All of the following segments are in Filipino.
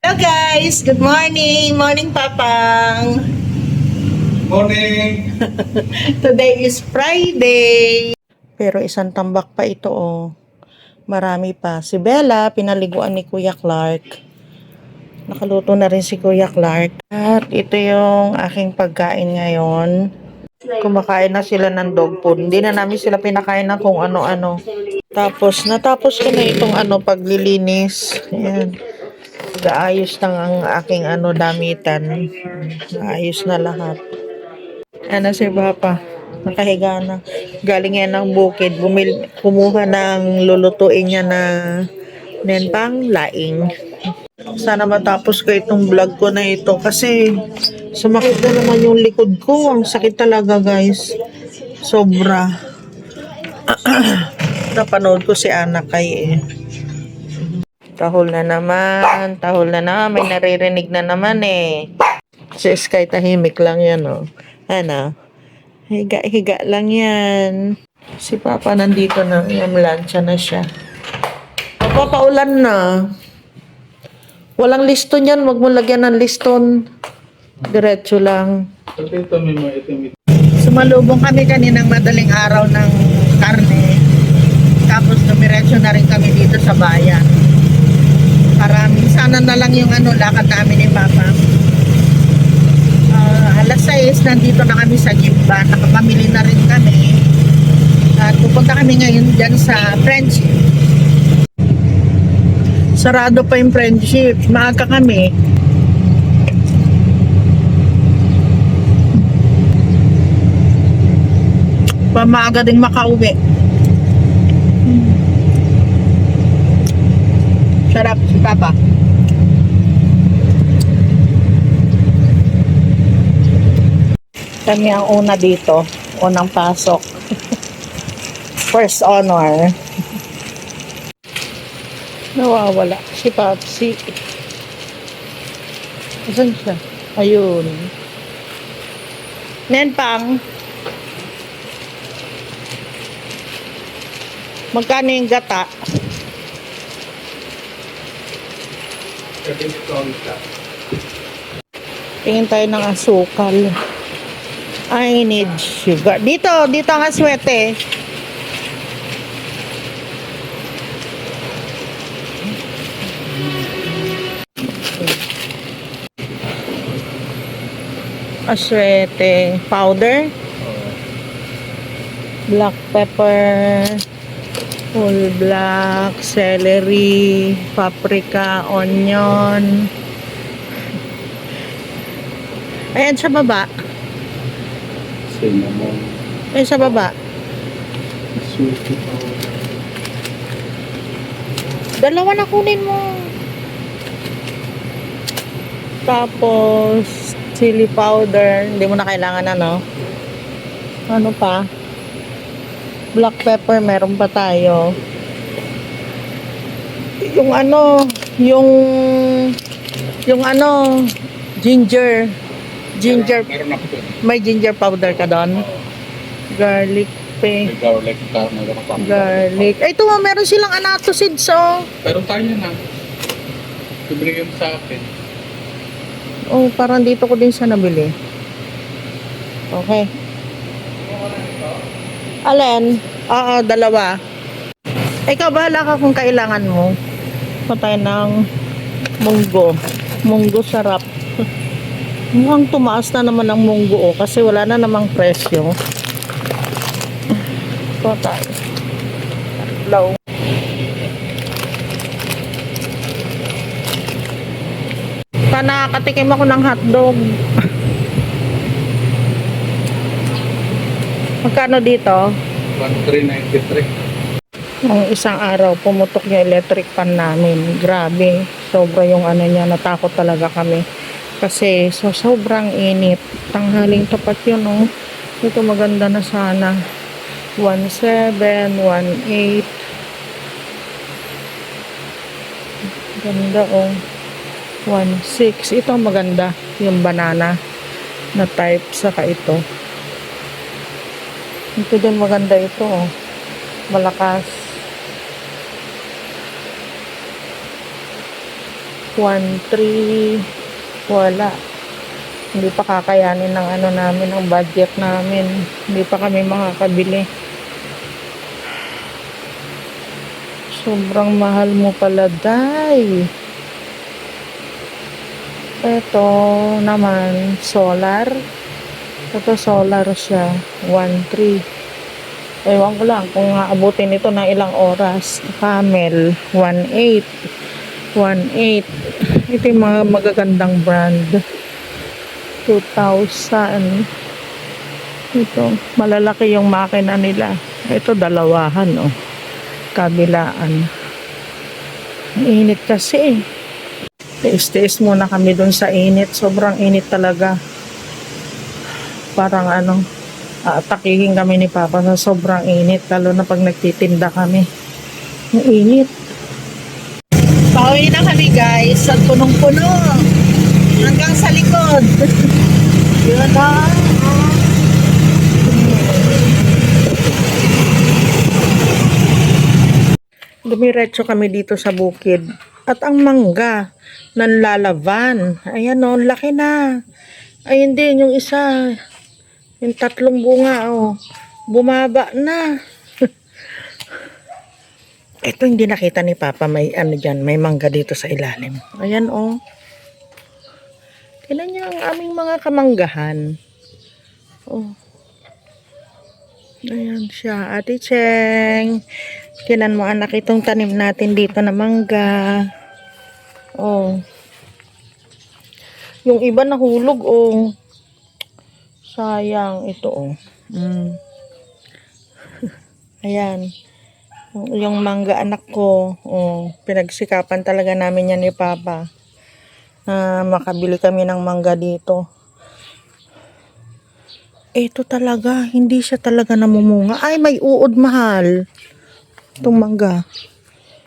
Hello guys, good morning. Morning Papang. Morning! Today is Friday. Pero isang tambak pa ito oh. Marami pa. Si Bella, pinaliguan ni Kuya Clark. Nakaluto na rin si Kuya Clark. At ito yung aking pagkain ngayon. Kumakain na sila ng dog food. Hindi na namin sila pinakain ng kung ano-ano. Natapos ko na itong paglilinis. Ayan. Gaayos ng ang aking damitan. Ayos na lahat. Ano si Papa? Nakahiga na. Galing yan ng bukid. Kumuha ng lulutuin niya na nenpang laing. Sana matapos ko itong vlog ko na ito kasi sumakit na naman yung likod ko. Ang sakit talaga guys. Sobra. Napanood ko si anak kay Tahol na naman. May naririnig na naman eh. Si Sky tahimik lang yan oh. Ano? Higa lang yan. Si Papa nandito na. Lansya na siya. Papaulan na. Walang liston yan. Huwag mo lagyan ng liston. Diretso lang. Sumalubong kami kaninang madaling araw ng karne. Tapos dumiretso na rin kami dito sa bayan. Para minsanan na lang yung lakad namin ni Papa. Alas 6, nandito na kami sa Gimba. Nakapamili na rin kami. At pupunta kami ngayon dyan sa Friendship. Sarado pa yung Friendship. Maaga kami. Pamaaga din makauwi. Sarap si Papa. Kami ang una dito. Unang pasok. First honor. Nawawala si Papsi. Asan siya? Ayun. Nenpang. Magkano yung gata? Tingin tayo ng asukal. I need sugar. Dito ang aswete. Aswete powder. Black pepper. Whole black, celery, paprika, onion. Ayan sa baba. Cinnamon. Ayan sa baba. Dalawa na kunin mo. Tapos, chili powder. Hindi mo na kailangan Ano pa? Black pepper, meron pa tayo. Ginger. Meron ako doon. May ginger powder ka doon? Garlic May garlic. Ay, ito meron silang anato seeds, oh. Pero tayo na. Ibigay mo sa akin. Oh, parang dito ko din siya nabili. Okay. Alin? Oo, dalawa. Ikaw, bahala ka kung kailangan mo. Patay ng munggo. Munggo sarap. Mukhang tumaas na naman ang munggo kasi wala na namang presyo. Patay. Low. Nakatikim ako ng hotdog. Magkano dito? 1393. Ang isang araw, pumutok yung electric fan namin. Grabe. Sobra yung niya. Natakot talaga kami. Kasi sobrang init. Tanghaling tapat yun, oh. Ito maganda na sana. 17, 18. Ganda, oh. 16. Ito maganda. Yung banana na type. Saka ito. Ito din maganda ito, oh. Malakas. 1.3. Wala. Hindi pa kakayanin ng ano namin, ng budget namin. Hindi pa kami makakabili. Sobrang mahal mo pala, Day. Ito naman, solar. Ito solar siya, 1.3. Ewan ko lang kung aabutin ito ng ilang oras. Camel, 1.8. 1.8. Ito yung mga magagandang brand. 2,000. Ito, malalaki yung makina nila. Ito, dalawahan, oh. Kabilaan. Ang init kasi, eh. Tiis-tiis muna kami dun sa init. Sobrang init talaga. Parang ano, atakihin kami ni Papa sa sobrang init. Lalo na pag nagtitinda kami. Ang init. Pauwi na kami, guys. At punong-puno. Hanggang sa likod. Yun na. Dumiretso kami dito sa bukid. At ang mangga, nanlalaban. Ayan o, laki na. Ayun din, yung isa. Yung 3 bunga, oh. Bumaba na. Ito hindi nakita ni Papa, may ano dyan, may mangga dito sa ilalim. Ayan, oh. Tignan niyo ang aming mga kamanggahan. Oh. Ayan siya, Ate Cheng. Tinan mo anak, itong tanim natin dito na mangga. Oh. Yung iba nahulog, oh. Sayang ito, oh. Ayan. Yung mangga anak ko, oh, pinagsikapan talaga namin yan ni Papa. Makabili kami ng mangga dito. Ito talaga, hindi siya talaga namumunga. Ay, may uod, mahal. Itong mangga.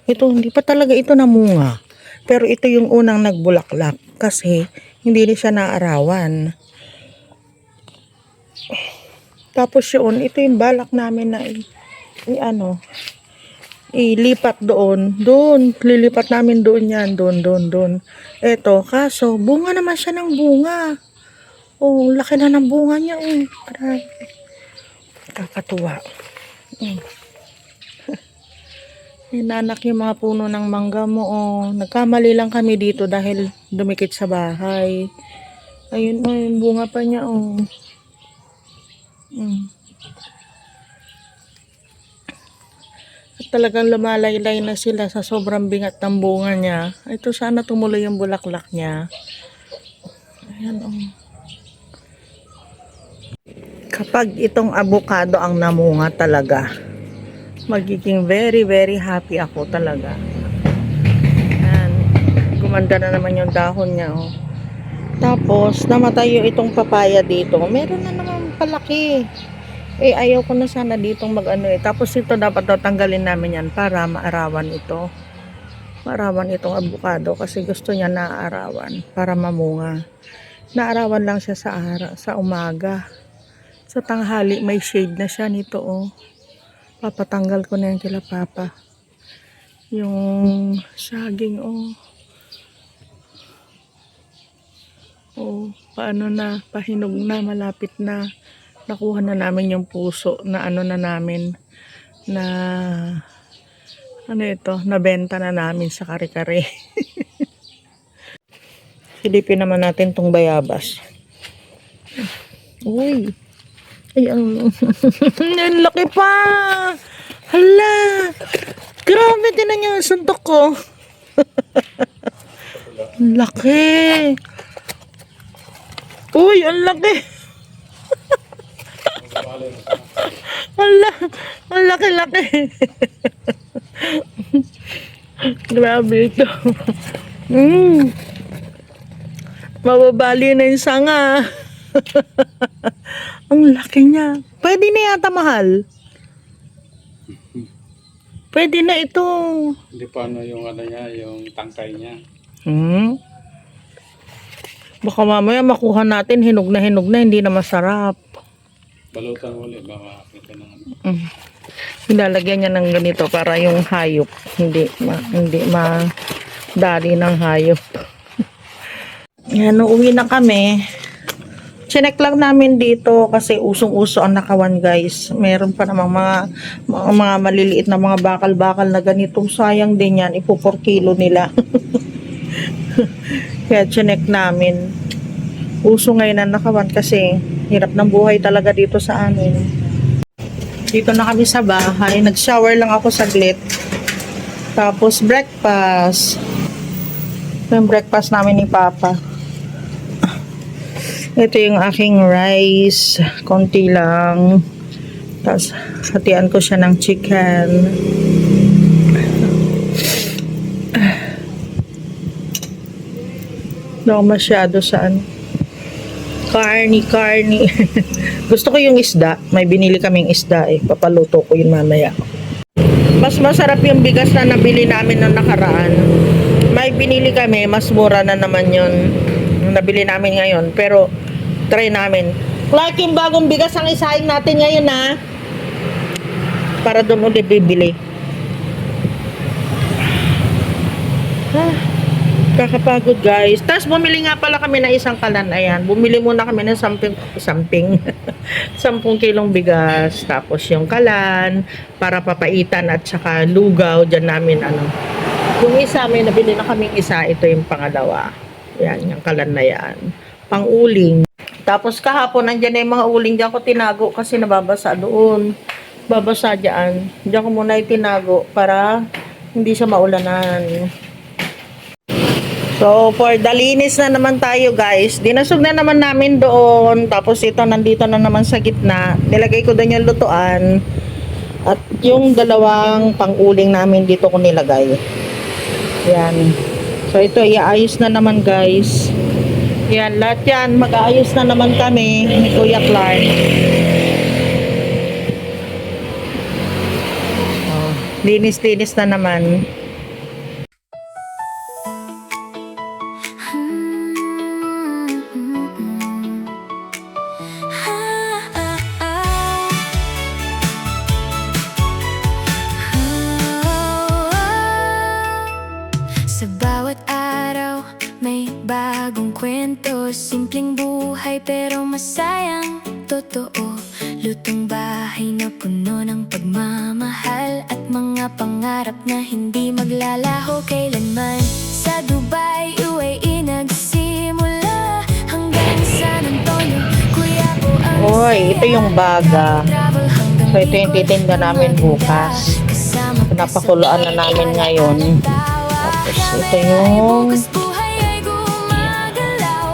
Ito, hindi pa talaga ito namunga. Pero ito yung unang nagbulaklak. Kasi, hindi rin siya naarawan. Tapos yun, ito yung balak namin na ilipat doon. Doon. Lilipat namin doon yan. Doon. Eto, kaso, bunga naman siya ng bunga. Oh, laki na ng bunga niya. Oh. Grabe. Kakatuwa. Hinanak yung mga puno ng mangga mo. Oh. Nagkamali lang kami dito dahil dumikit sa bahay. Ayun, oh, yung bunga pa niya. Oh. Talagang lumalaylay na sila sa sobrang bingat ng bunga niya. Ito sana tumuloy yung bulaklak niya. Ayan, oh. Kapag itong avocado ang namunga talaga, magiging very, very happy ako talaga. Ayan. Gumanda na naman yung dahon niya, oh. Tapos, namatay yung itong papaya dito. Meron na naman palaki. Ayaw ko na sana ditong mag-ano eh. Tapos ito dapat daw tanggalin namin yan para maarawan ito. Maarawan itong avocado kasi gusto niya naaarawan para mamunga. Naarawan lang siya sa umaga. Sa tanghali may shade na siya nito, oh. Papatanggal ko na yan kila Papa. Yung saging, oh. Oh, paano na, pahinog na, malapit na. Nakuha na namin yung puso na ano na namin na ano ito, nabenta na namin sa kare-kare. Silipin naman natin tong bayabas. Uy. Ay, ang laki pa. Hala. Grabe din na niya suntok ko. Laki. Uy, ang laki. Ang laki-laki. Grabe ito. Mababali na yung sanga. Ang laki niya. Pwede na yata, mahal. Pwede na ito. Hindi pa ano yung ano niya, yung tangkay niya. Baka mamaya makuha natin hinog na, hindi na masarap. Balutan ulit, baka kita ng ano. Nilalagyan niya ng ganito para yung hayop hindi madali ng hayop. Yan, uwi na kami. Chinek lang namin dito kasi usong-uso ang nakawan, guys. Meron pa namang mga maliliit na mga bakal-bakal na ganito. Sayang din yan. Ipo 4 kilo nila. Kaya chinek namin. Uso ngayon ang nakawan kasi hirap ng buhay talaga dito sa amin. Dito na kami sa bahay. Nag-shower lang ako saglit. Tapos breakfast. Yung breakfast namin ni Papa. Ito yung aking rice. Konti lang. Tapos, hatian ko siya ng chicken. Hindi ako masyado saan. Carny. Gusto ko yung isda. May binili kaming isda eh. Papaluto ko yun mamaya. Mas masarap yung bigas na nabili namin noong nakaraan. May binili kami. Mas mura na naman yun. Nabili namin ngayon. Pero, try namin. Clark, yung bagong bigas ang isahin natin ngayon, ha? Para doon ulit bibili. Kakapagod, guys. Tapos, bumili nga pala kami ng isang kalan. Ayan. Bumili muna kami ng 10 kilong bigas. Tapos, yung kalan, para papaitan at saka lugaw. Diyan namin, yung isa, may nabili na kaming isa. Ito yung pangalawa. Yan, yung kalan na yan. Pang-uling. Tapos kahapon, nandiyan na yung mga uling. Diyan ko tinago kasi nababasa doon. Babasa dyan. Diyan ko muna itinago para hindi siya maulanan. So, for the linis na naman tayo, guys. Dinasog na naman namin doon. Tapos ito, nandito na naman sa gitna. Nilagay ko doon yung lutuan. At yung dalawang pang-uling namin dito ko nilagay. Yan. So, ito, iaayos na naman, guys. Yan, lahat yan. Mag-aayos na naman kami ni Kuya Clark. Oh, linis-linis na naman. Sa bawat araw, may bagong kwento. Simpleng buhay pero masayang totoo. Lutong bahay na puno ng pagmamahal at mga pangarap na hindi maglalaho kailanman. Sa Dubai, UAE nagsimula hanggang San Antonio. Kuya ko ang Oy, ito yung baga. So, ito yung titinda namin bukas. Pinapakuluan na namin ngayon. Tapos, ito yung...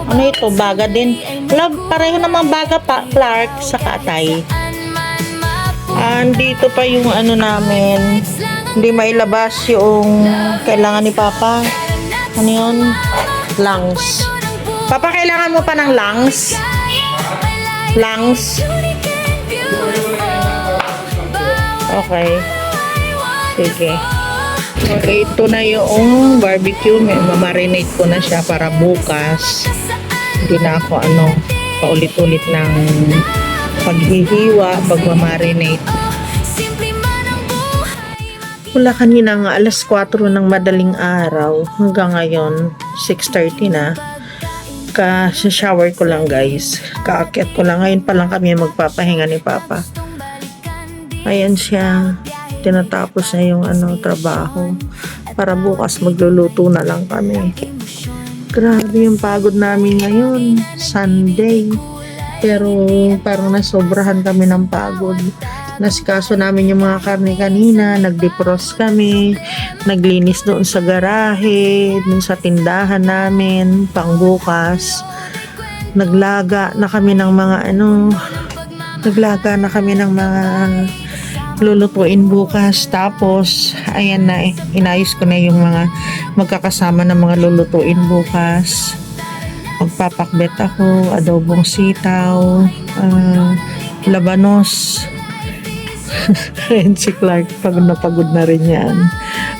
Ano ito? Baga din. Wala, pareho namang baga pa, Clark, sa Katay. Andito pa yung ano namin. Hindi mailabas yung kailangan ni Papa. Ano yun? Lungs. Papa, kailangan mo pa ng lungs? Lungs? Okay. Sige. Okay, ito na yung barbecue. Mamarinate ko na siya para bukas. Hindi na ako paulit-ulit ng paghihiwa, pagmamarinate. Mula kanina nga alas 4 ng madaling araw hanggang ngayon 6:30 na. Ka-shower ko lang, guys. Kaakyat ko lang. Ngayon pa lang kami magpapahinga ni Papa. Ayan siya. Tinatapos na yung trabaho. Para bukas magluluto na lang kami. Grabe yung pagod namin ngayon. Sunday. Pero parang nasobrahan kami ng pagod. Nasikaso namin yung mga karne kanina. Nag-defrost kami. Naglinis doon sa garahe. Doon sa tindahan namin. Pang bukas. Naglaga na kami ng mga lulutuin bukas. Tapos, ayan na, inayos ko na yung mga magkakasama na mga lulutuin bukas. Magpapakbet ako, adobong sitaw, labanos. Ayan si Clark, pagod na rin yan.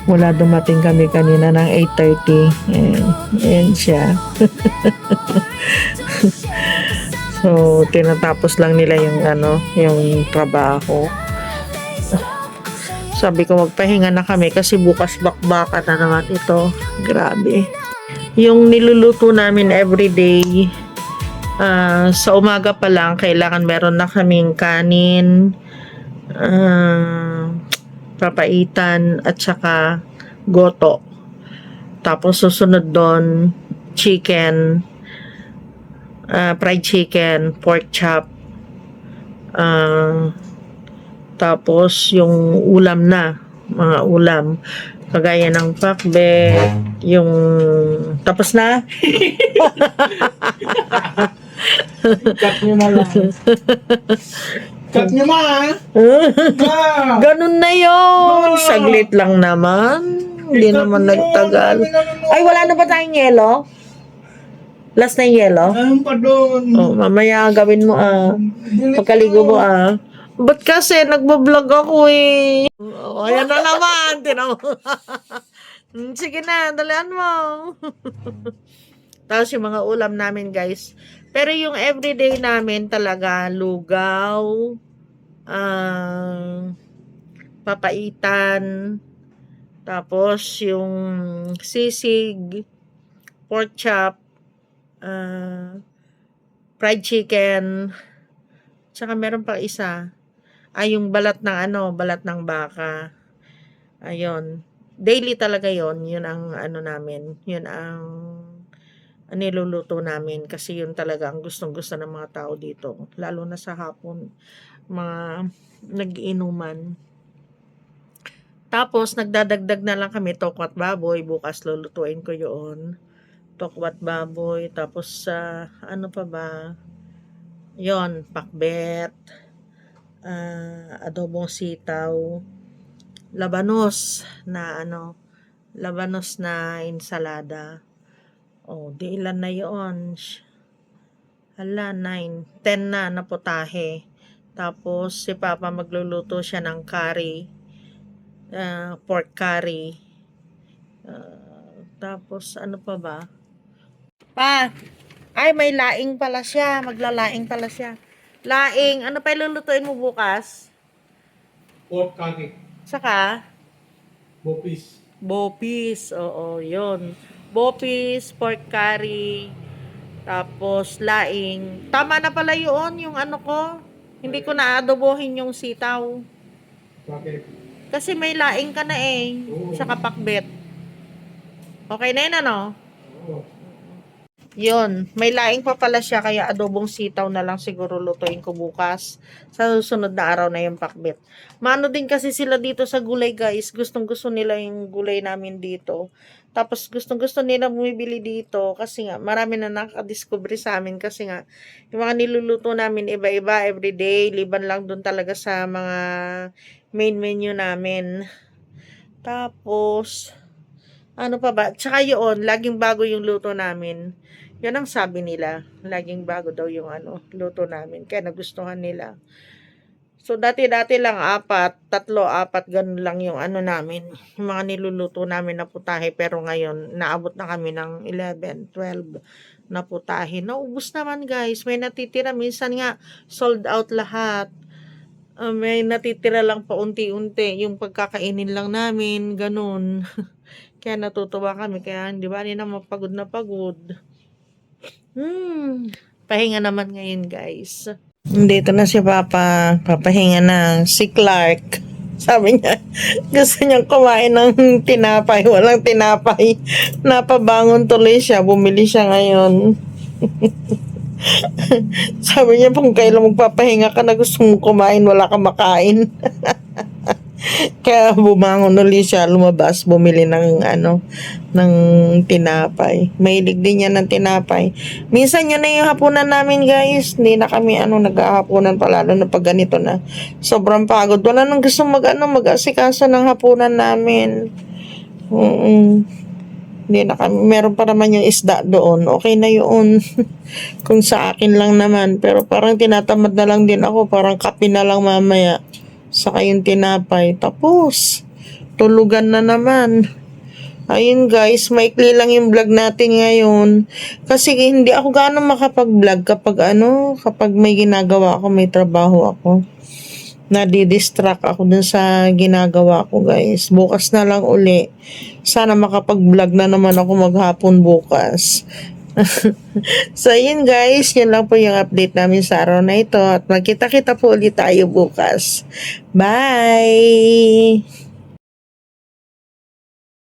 Mula dumating kami kanina ng 8:30. Ayan siya. So, tinatapos lang nila yung trabaho. Sabi ko magpahinga na kami kasi bukas bakbakan na naman ito. Grabe. Yung niluluto namin everyday, sa umaga pa lang, kailangan meron na kaming kanin, papaitan, at saka goto. Tapos susunod doon, chicken, fried chicken, pork chop, tapos yung ulam na, mga ulam, kagaya ng pakbet, yung tapos na. Cut nyo na lang. Cut nyo na, ha? Ganun na yun. Saglit lang naman. Hindi naman nagtagal. Ay, wala na ba tayong yelo? Last na yung yelo? Ayun pa doon. Oh, mamaya gawin mo pagkaligo mo Ba't kasi nagbablog ako eh. Oh, ayan na naman. Tinaw. Sige na, dalian mo. Tapos yung mga ulam namin guys. Pero yung everyday namin talaga, lugaw, papaitan, tapos yung sisig, pork chop, fried chicken, tsaka meron pa isa. Yung balat ng balat ng baka. Ayun. Daily talaga yon. Yun ang namin. Yun ang niluluto namin kasi yun talaga ang gustong-gusto ng mga tao dito. Lalo na sa hapon, mga nag-inuman. Tapos nagdadagdag na lang kami tokwat baboy. Bukas lulutuin ko yun. Tokwat baboy. Tapos ano pa ba? Yon, pakbet, adobong sitaw, labanos na labanos na ensalada. Di ilan na yun. Hala, 9, 10 na putahe. Tapos si Papa magluluto siya ng curry, pork curry. Tapos ano pa ba? Ay, may laing pala siya. Maglalaing pala siya. Laing. Ano pa ilulutuin mo bukas? Pork curry. Saka? Bopis. Bopis. Oo, yun. Bopis, pork curry, tapos laing. Tama na pala yun, yung ko. Hindi ko na adobohin yung sitaw. Bakit? Kasi may laing ka na eh. Saka pakbet. Okay na yun, Oo. Yun, may laing pa pala siya, kaya adobong sitaw na lang siguro lutuin ko bukas. Sa susunod na araw na yung pakbet. Mano din kasi sila dito sa gulay guys. Gustong gusto nila yung gulay namin dito. Tapos gustong gusto nila bumibili dito kasi nga marami na nakadiscover sa amin kasi nga yung mga niluluto namin iba-iba everyday. Liban lang dun talaga sa mga main menu namin. Tapos ano pa ba? Tsaka yun, laging bago yung luto namin. Yun ang sabi nila. Laging bago daw yung luto namin. Kaya nagustuhan nila. So, dati-dati lang 3, 4, ganun lang yung namin. Yung mga niluluto namin na putahe. Pero ngayon, naabot na kami ng 11, 12 na putahe. Naubos naman guys. May natitira. Minsan nga, sold out lahat. May natitira lang pa unti-unti. Yung pagkakainin lang namin. Ganun. Kaya natutuwa kami. Kaya hindi ba na mapagod na pagod. Pahinga naman ngayon guys. Dito na si Papa. Papahinga na. Si Clark. Sabi niya, gusto niyang kumain ng tinapay. Walang tinapay. Napabangon tuloy siya. Bumili siya ngayon. Sabi niya, kung kailan magpapahinga ka na gusto mong kumain, wala kang makain. Kaya bumangon ulit siya, lumabas, bumili ng ng tinapay. Mahilig din niya ng tinapay. Minsan yun na yung hapunan namin guys. Hindi na kami naghahapunan pa, lalo na pag ganito na. Sobrang pagod. Wala nang gusto mag-asikaso ng hapunan namin. Hindi na kami. Meron pa naman yung isda doon. Okay na yun. Kung sa akin lang naman. Pero parang tinatamad na lang din ako. Parang kape na lang mamaya. Saka yung tinapay. Tapos, tulugan na naman. Ayun guys, maikli lang yung vlog natin ngayon. Kasi hindi ako gaano makapag-vlog kapag kapag may ginagawa ako, may trabaho ako. Nadidistract ako dun sa ginagawa ko, guys. Bukas na lang uli. Sana makapag-vlog na naman ako maghapon bukas. So, yun guys. Yun lang po yung update namin sa araw na ito. At magkita-kita po ulit tayo bukas. Bye!